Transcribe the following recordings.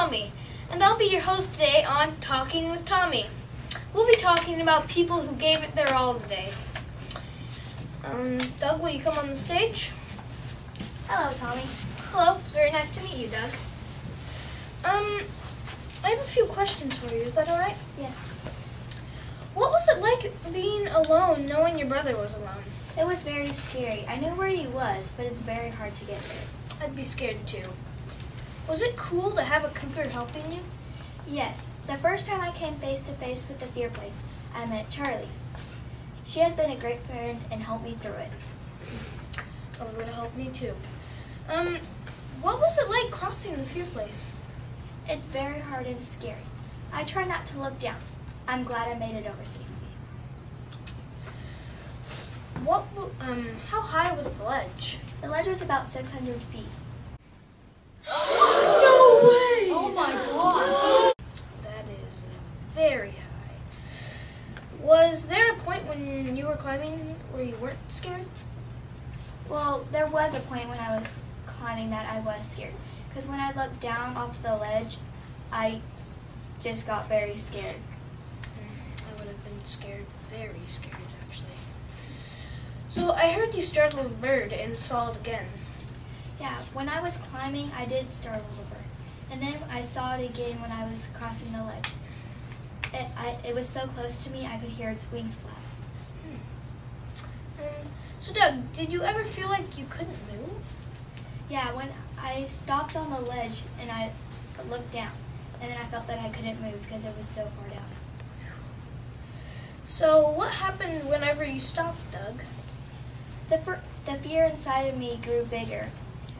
Tommy, and I'll be your host today on Talking with Tommy. We'll be talking about people who gave it their all today. Doug, will you come on the stage? Hello, Tommy. Hello, it's very nice to meet you, Doug. I have a few questions for you, is that alright? Yes. What was it like being alone, knowing your brother was alone? It was very scary. I knew where he was, but it's very hard to get there. I'd be scared too. Was it cool to have a cougar helping you? Yes. The first time I came face to face with the fear place, I met Charlie. She has been a great friend and helped me through it. Probably would have helped me too. What was it like crossing the fear place? It's very hard and scary. I try not to look down. I'm glad I made it over safely. How high was the ledge? The ledge was about 600 feet. No way! Oh my god! That is very high. Was there a point when you were climbing where you weren't scared? Well, there was a point when I was climbing that I was scared. Because when I looked down off the ledge, I just got very scared. I would have been scared, very scared actually. So I heard you startled a bird and saw it again. Yeah, when I was climbing, I did startle a bird. And then I saw it again when I was crossing the ledge. It was so close to me, I could hear its wings flap. So Doug, did you ever feel like you couldn't move? Yeah, when I stopped on the ledge and I looked down, and then I felt that I couldn't move because it was so far down. So what happened whenever you stopped, Doug? The fear inside of me grew bigger.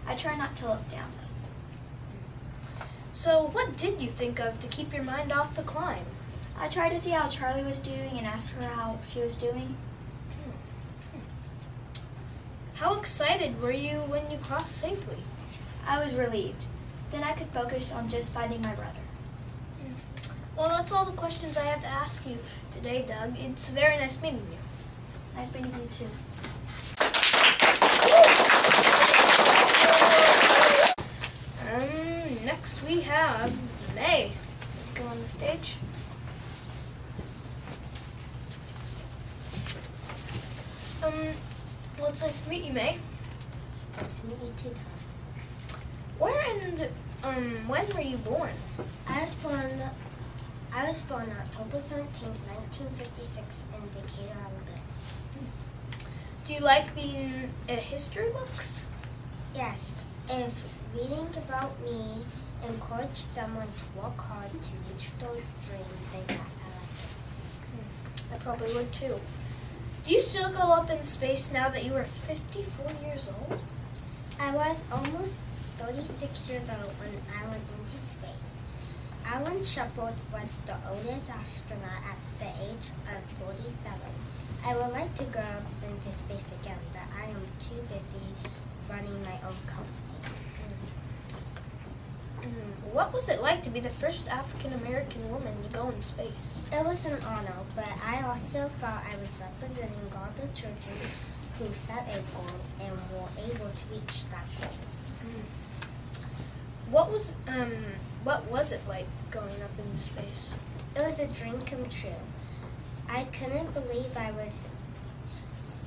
I try not to look down, though. So what did you think of to keep your mind off the climb? I tried to see how Charlie was doing and asked her how she was doing. How excited were you when you crossed safely? I was relieved. Then I could focus on just finding my brother. Well, that's all the questions I have to ask you today, Doug. It's very nice meeting you. Nice meeting you, too. Next we have May. Go on the stage. Well, it's nice to meet you, May. Meet you too, Where and when were you born? I was born October 17th, 1956 in Decatur, Alabama. Do you like being history books? Yes, if reading about me encouraged someone to work hard to reach those dreams, then yes, I like it. I probably would too. Do you still go up in space now that you are 54 years old? I was almost 36 years old when I went into space. Alan Shepard was the oldest astronaut at the age of 47. I would like to go up into space again, but I am too busy running my own company. What was it like to be the first African-American woman to go in space? It was an honor, but I also thought I was representing all the children who set a goal and were able to reach that goal. What was it like going up into space? It was a dream come true. I couldn't believe I was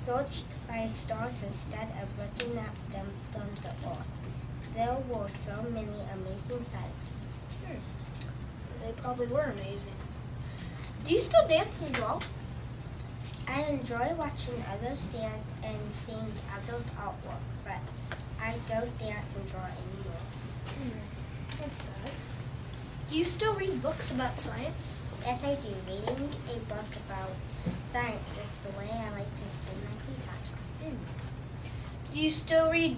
searched by stars instead of looking at them from the earth. There were so many amazing sights. They probably were amazing. Do you still dance and draw? I enjoy watching others dance and seeing others' artwork, but I don't dance and draw anymore. That's sad. Do you still read books about science? Yes, I do. Reading a book about science is the way I like to spend my free time. Do you still read,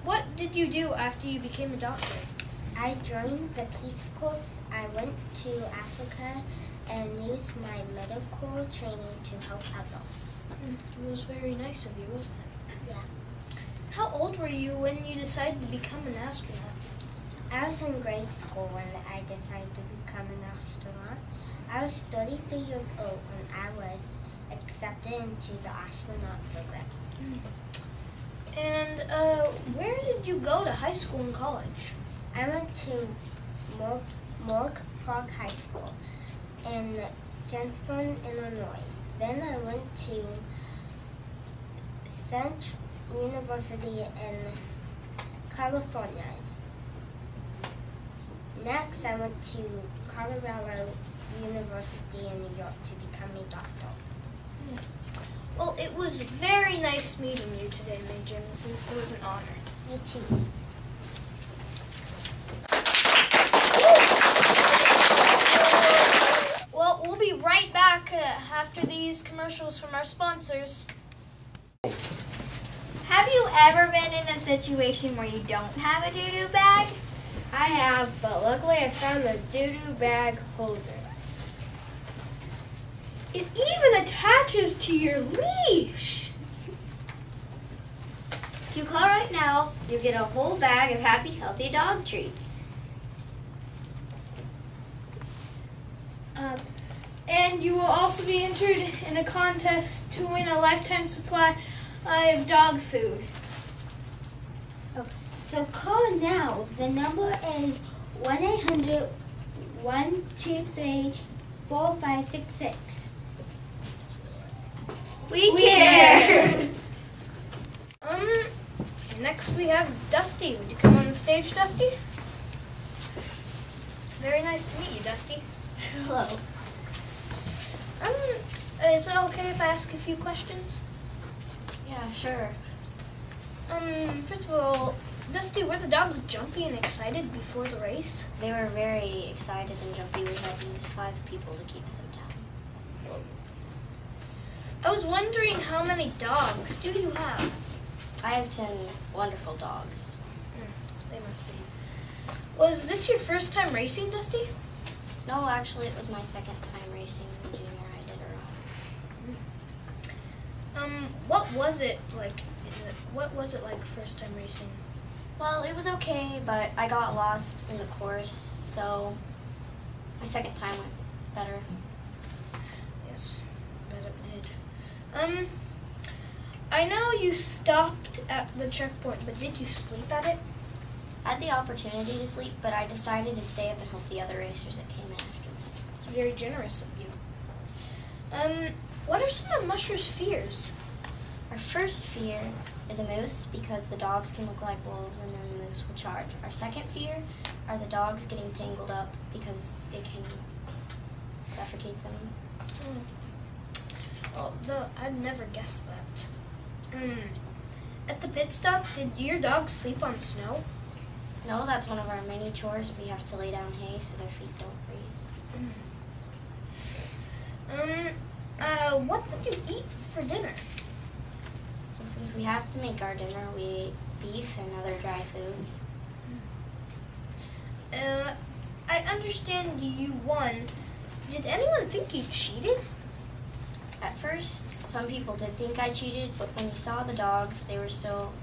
what did you do after you became a doctor? I joined the Peace Corps. I went to Africa and used my medical training to help others. It was very nice of you, wasn't it? Yeah. How old were you when you decided to become an astronaut? I was in grade school when I decided to become an astronaut. I was 33 years old when I was accepted into the astronaut program. And where did you go to high school and college? I went to Morgue Park High School in Sanford, Illinois. Then I went to St. University in California. Next, I went to Colorado University in New York to become a doctor. Well, it was very nice meeting you today, Major. It was an honor. You too. Well, we'll be right back after these commercials from our sponsors. Have you ever been in a situation where you don't have a doo-doo bag? I have, but luckily I found a doo-doo bag holder. It even attaches to your leash. If you call right now, you'll get a whole bag of happy, healthy dog treats. And you will also be entered in a contest to win a lifetime supply of dog food. So call now. The number is 1-800-123-4566. We care! Next we have Dusty. Would you come on the stage, Dusty? Very nice to meet you, Dusty. Hello. Is it okay if I ask a few questions? Yeah, sure. First of all, Dusty, were the dogs jumpy and excited before the race? They were very excited and jumpy. We had to use 5 people to keep them down. I was wondering how many dogs do you have? I have 10 wonderful dogs. They must be. Was this your first time racing, Dusty? No, actually, it was my second time racing in the junior Iditarod. What was it like? What was it like first time racing? Well, it was okay, but I got lost in the course, so my second time went better. Yes, bet it did. I know you stopped at the checkpoint, but did you sleep at it? I had the opportunity to sleep, but I decided to stay up and help the other racers that came in after me. It's very generous of you. What are some of Musher's fears? Our first fear is a moose because the dogs can look like wolves and then the moose will charge. Our second fear are the dogs getting tangled up because it can suffocate them. Well, I'd never guessed that. At the pit stop, did your dogs sleep on snow? No, that's one of our many chores. We have to lay down hay so their feet don't freeze. What did you eat for dinner? Well, since we have to make our dinner, we ate beef and other dry foods. I understand you won. Did anyone think you cheated? At first, some people did think I cheated, but when you saw the dogs, they were still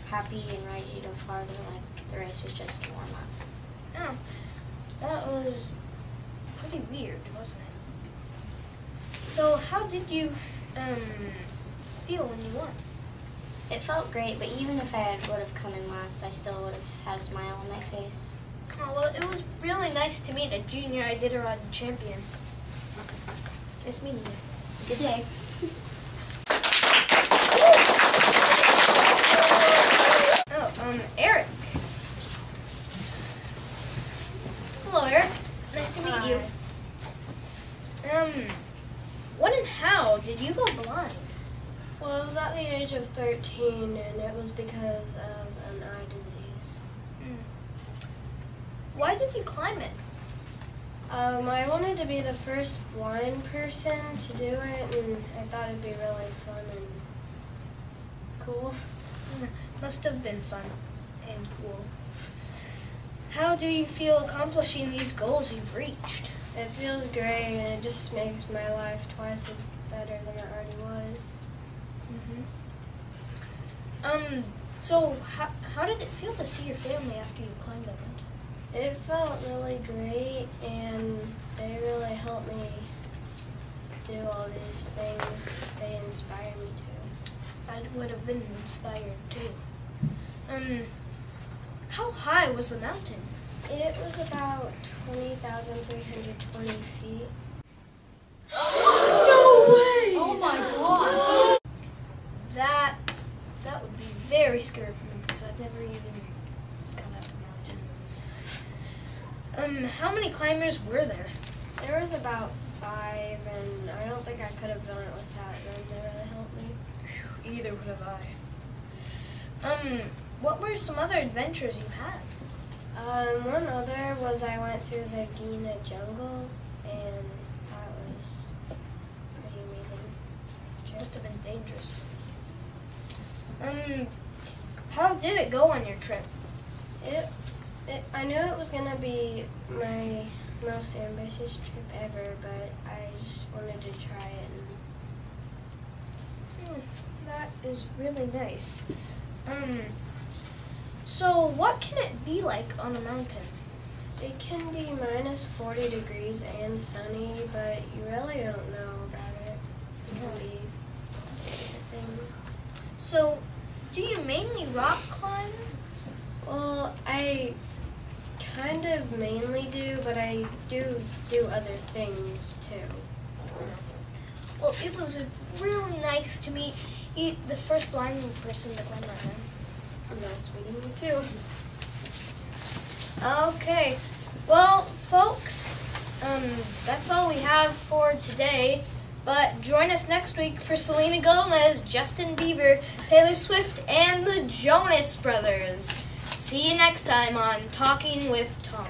happy and ready to go farther, like the race was just a warm-up. Oh, that was pretty weird, wasn't it? So how did you feel when you won? It felt great, but even if I would have come in last, I still would have had a smile on my face. Oh, well, it was really nice to meet a junior Iditarod champion. Nice meeting you. Good day. Eric. Hello, Eric. Nice to meet you. When and how did you go blind? Well, it was at the age of 13, and it was because of an eye disease. Why did you climb it? I wanted to be the first blind person to do it, and I thought it'd be really fun and cool. Must have been fun and cool. How do you feel accomplishing these goals you've reached? It feels great, and it just makes my life twice as better than it already was. So how did it feel to see your family after you climbed the mountain? It felt really great, and they really helped me do all these things. They inspired me to. I would have been inspired too. How high was the mountain? It was about 20,320 feet. No way! Oh my god! That would be very scary for me because I've never even gone up a mountain. How many climbers were there? There was about 5, and I don't think I could have done it without them. They really helped me. Either would have I. What were some other adventures you had? One other was I went through the Gina jungle, and that was pretty amazing. Must have been dangerous. How did it go on your trip? I knew it was gonna be my most ambitious trip ever, but I just wanted to try it. That is really nice. So what can it be like on a mountain? It can be minus 40 degrees and sunny, but you really don't know about it. It can be everything. So, do you mainly rock climb? Well, I kind of mainly do, but I do other things too. Well, it was really nice to meet you, the first blind person to climb that mountain. Nice meeting you too. Okay, well, folks, that's all we have for today. But join us next week for Selena Gomez, Justin Bieber, Taylor Swift, and the Jonas Brothers. See you next time on Talking with Tommy.